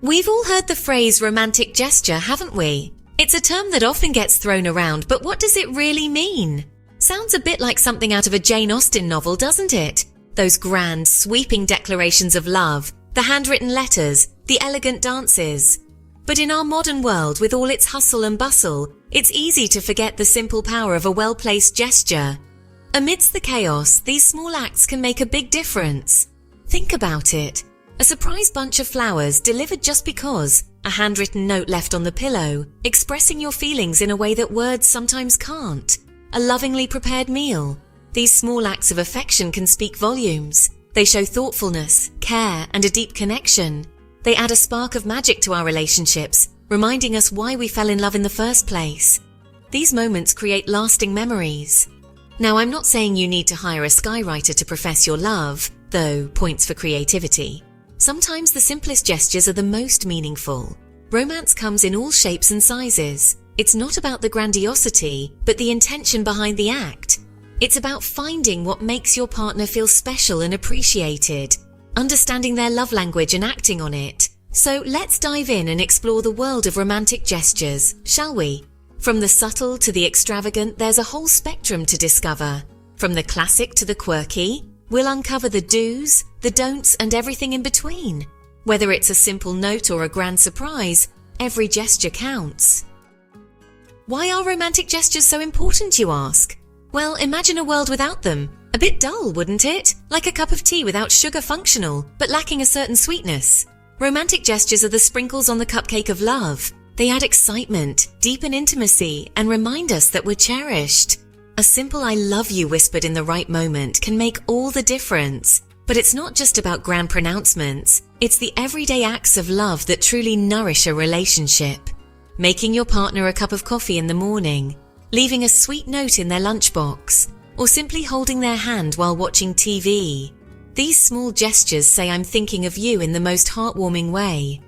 We've all heard the phrase romantic gesture, haven't we? It's a term that often gets thrown around, but what does it really mean? Sounds a bit like something out of a Jane Austen novel, doesn't it? Those grand, sweeping declarations of love, the handwritten letters, the elegant dances. But in our modern world, with all its hustle and bustle, it's easy to forget the simple power of a well-placed gesture. Amidst the chaos, these small acts can make a big difference. Think about it. A surprise bunch of flowers delivered just because, a handwritten note left on the pillow, expressing your feelings in a way that words sometimes can't, a lovingly prepared meal. These small acts of affection can speak volumes. They show thoughtfulness, care, and a deep connection. They add a spark of magic to our relationships, reminding us why we fell in love in the first place. These moments create lasting memories. Now, I'm not saying you need to hire a skywriter to profess your love, though points for creativity. Sometimes the simplest gestures are the most meaningful. Romance comes in all shapes and sizes. It's not about the grandiosity, but the intention behind the act. It's about finding what makes your partner feel special and appreciated, understanding their love language and acting on it. So let's dive in and explore the world of romantic gestures, shall we? From the subtle to the extravagant, there's a whole spectrum to discover. From the classic to the quirky, we'll uncover the do's, the don'ts, and everything in between. Whether it's a simple note or a grand surprise, every gesture counts. Why are romantic gestures so important, you ask? Well, imagine a world without them. A bit dull, wouldn't it? Like a cup of tea without sugar, functional, but lacking a certain sweetness. Romantic gestures are the sprinkles on the cupcake of love. They add excitement, deepen intimacy, and remind us that we're cherished. A simple "I love you" whispered in the right moment can make all the difference. But it's not just about grand pronouncements. It's the everyday acts of love that truly nourish a relationship. Making your partner a cup of coffee in the morning, leaving a sweet note in their lunchbox, or simply holding their hand while watching TV. These small gestures say "I'm thinking of you" in the most heartwarming way.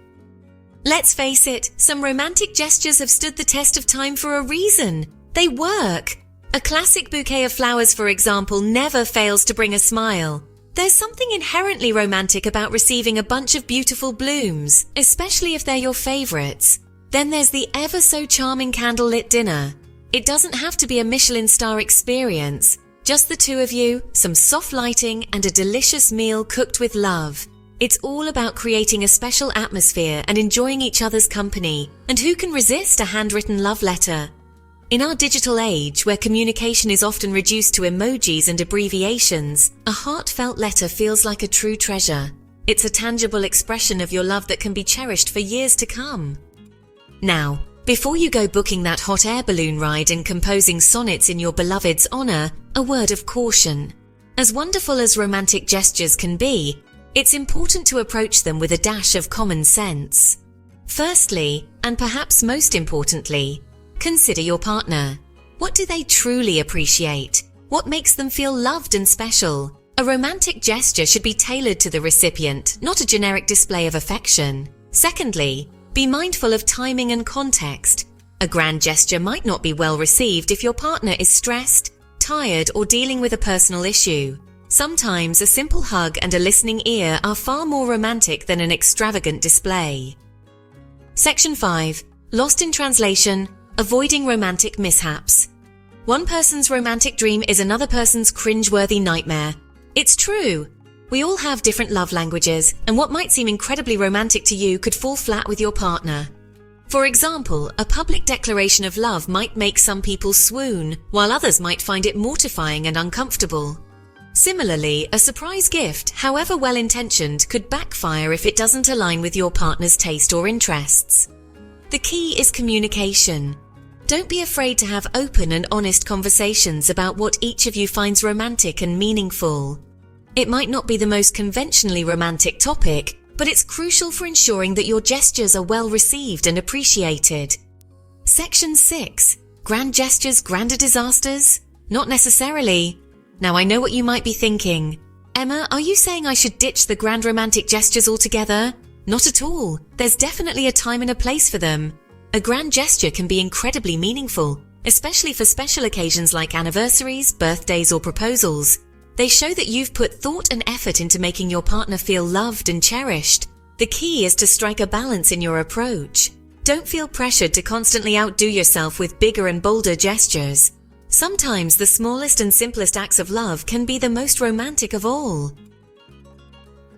Let's face it, some romantic gestures have stood the test of time for a reason. They work. A classic bouquet of flowers, for example, never fails to bring a smile. There's something inherently romantic about receiving a bunch of beautiful blooms, especially if they're your favorites. Then there's the ever so charming candlelit dinner. It doesn't have to be a Michelin star experience. Just the two of you, some soft lighting, and a delicious meal cooked with love. It's all about creating a special atmosphere and enjoying each other's company. And who can resist a handwritten love letter? In our digital age, where communication is often reduced to emojis and abbreviations, a heartfelt letter feels like a true treasure. It's a tangible expression of your love that can be cherished for years to come. Now, before you go booking that hot air balloon ride and composing sonnets in your beloved's honor, a word of caution. As wonderful as romantic gestures can be, it's important to approach them with a dash of common sense. Firstly, and perhaps most importantly, consider your partner. What do they truly appreciate? What makes them feel loved and special? A romantic gesture should be tailored to the recipient, not a generic display of affection. Secondly, be mindful of timing and context. A grand gesture might not be well received if your partner is stressed, tired, or dealing with a personal issue. Sometimes a simple hug and a listening ear are far more romantic than an extravagant display. Section 5. Lost in translation. Avoiding romantic mishaps. One person's romantic dream is another person's cringe-worthy nightmare. It's true. We all have different love languages, and what might seem incredibly romantic to you could fall flat with your partner. For example, a public declaration of love might make some people swoon, while others might find it mortifying and uncomfortable. Similarly, a surprise gift, however well-intentioned, could backfire if it doesn't align with your partner's taste or interests. The key is communication. Don't be afraid to have open and honest conversations about what each of you finds romantic and meaningful. It might not be the most conventionally romantic topic, but it's crucial for ensuring that your gestures are well received and appreciated. Section 6. Grand gestures, grander disasters? Not necessarily. Now I know what you might be thinking. Emma, are you saying I should ditch the grand romantic gestures altogether? Not at all. There's definitely a time and a place for them. A grand gesture can be incredibly meaningful, especially for special occasions like anniversaries, birthdays, or proposals. They show that you've put thought and effort into making your partner feel loved and cherished. The key is to strike a balance in your approach. Don't feel pressured to constantly outdo yourself with bigger and bolder gestures. Sometimes the smallest and simplest acts of love can be the most romantic of all.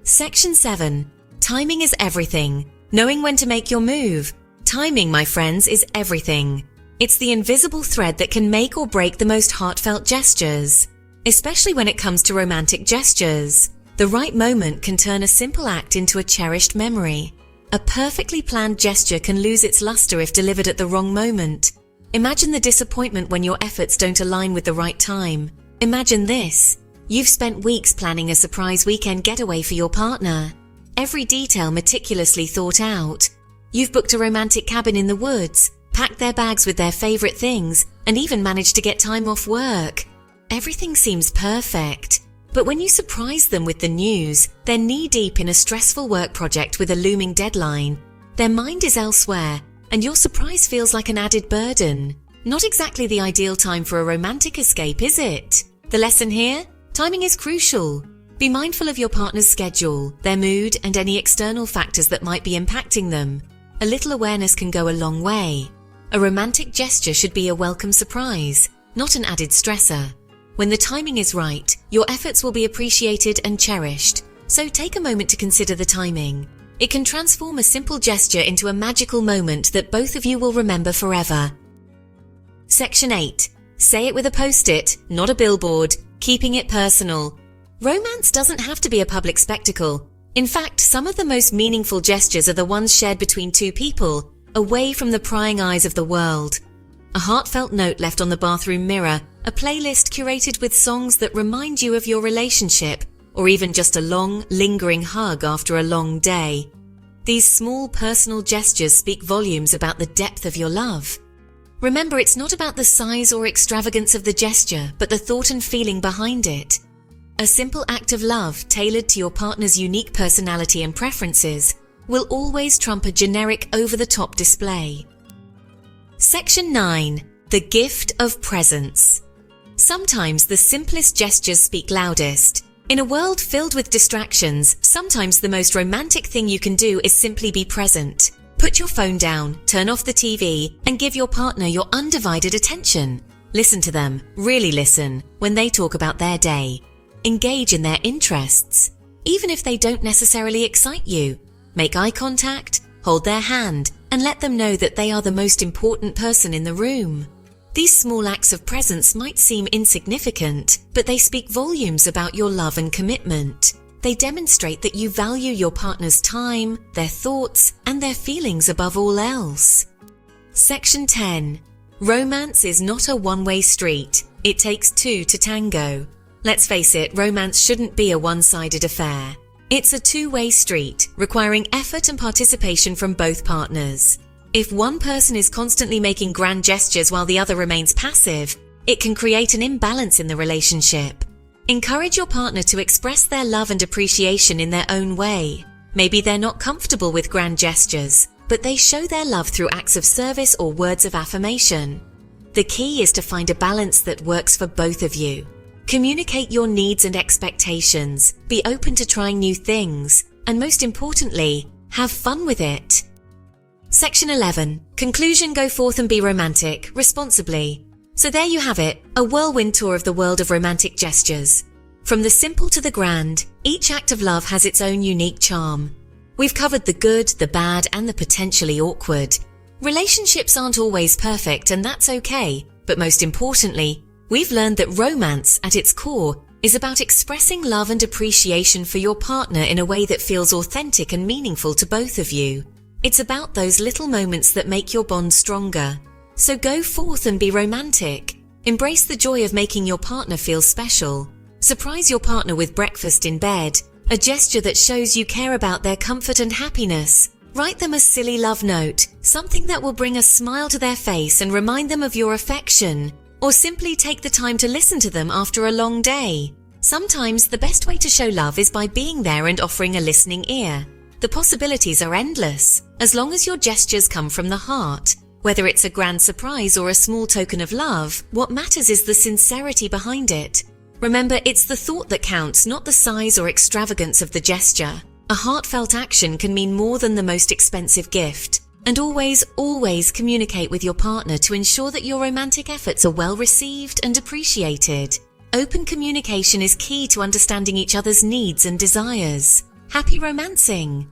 Section 7. Timing is everything. Knowing when to make your move. Timing, my friends, is everything. It's the invisible thread that can make or break the most heartfelt gestures. Especially when it comes to romantic gestures. The right moment can turn a simple act into a cherished memory. A perfectly planned gesture can lose its luster if delivered at the wrong moment. Imagine the disappointment when your efforts don't align with the right time. Imagine this. You've spent weeks planning a surprise weekend getaway for your partner. Every detail meticulously thought out. You've booked a romantic cabin in the woods, packed their bags with their favorite things, and even managed to get time off work. Everything seems perfect. But when you surprise them with the news, they're knee-deep in a stressful work project with a looming deadline. Their mind is elsewhere, and your surprise feels like an added burden. Not exactly the ideal time for a romantic escape, is it? The lesson here? Timing is crucial. Be mindful of your partner's schedule, their mood, and any external factors that might be impacting them. A little awareness can go a long way. A romantic gesture should be a welcome surprise, not an added stressor. When the timing is right, your efforts will be appreciated and cherished. So take a moment to consider the timing. It can transform a simple gesture into a magical moment that both of you will remember forever. Section 8. Say it with a post-it, not a billboard, keeping it personal. Romance doesn't have to be a public spectacle. In fact, some of the most meaningful gestures are the ones shared between two people, away from the prying eyes of the world. A heartfelt note left on the bathroom mirror, a playlist curated with songs that remind you of your relationship, or even just a long, lingering hug after a long day. These small personal gestures speak volumes about the depth of your love. Remember, it's not about the size or extravagance of the gesture, but the thought and feeling behind it. A simple act of love tailored to your partner's unique personality and preferences will always trump a generic over-the-top display. Section 9. The gift of presence. Sometimes the simplest gestures speak loudest. In a world filled with distractions, sometimes the most romantic thing you can do is simply be present. Put your phone down, turn off the TV, and give your partner your undivided attention. Listen to them, really listen, when they talk about their day. Engage in their interests, even if they don't necessarily excite you. Make eye contact, hold their hand, and let them know that they are the most important person in the room. These small acts of presence might seem insignificant, but they speak volumes about your love and commitment. They demonstrate that you value your partner's time, their thoughts, and their feelings above all else. Section 10. Romance is not a one-way street. It takes two to tango. Let's face it, romance shouldn't be a one-sided affair. It's a two-way street, requiring effort and participation from both partners. If one person is constantly making grand gestures while the other remains passive, it can create an imbalance in the relationship. Encourage your partner to express their love and appreciation in their own way. Maybe they're not comfortable with grand gestures, but they show their love through acts of service or words of affirmation. The key is to find a balance that works for both of you. Communicate your needs and expectations, be open to trying new things, and most importantly, have fun with it. Section 11. Conclusion: go forth and be romantic, responsibly. So there you have it, a whirlwind tour of the world of romantic gestures. From the simple to the grand, each act of love has its own unique charm. We've covered the good, the bad, and the potentially awkward. Relationships aren't always perfect, and that's okay, but most importantly, we've learned that romance, at its core, is about expressing love and appreciation for your partner in a way that feels authentic and meaningful to both of you. It's about those little moments that make your bond stronger. So go forth and be romantic. Embrace the joy of making your partner feel special. Surprise your partner with breakfast in bed, a gesture that shows you care about their comfort and happiness. Write them a silly love note, something that will bring a smile to their face and remind them of your affection. Or simply take the time to listen to them after a long day. Sometimes the best way to show love is by being there and offering a listening ear. The possibilities are endless, as long as your gestures come from the heart. Whether it's a grand surprise or a small token of love, what matters is the sincerity behind it. Remember, it's the thought that counts, not the size or extravagance of the gesture. A heartfelt action can mean more than the most expensive gift. And always communicate with your partner to ensure that your romantic efforts are well received and appreciated. Open communication is key to understanding each other's needs and desires. Happy romancing!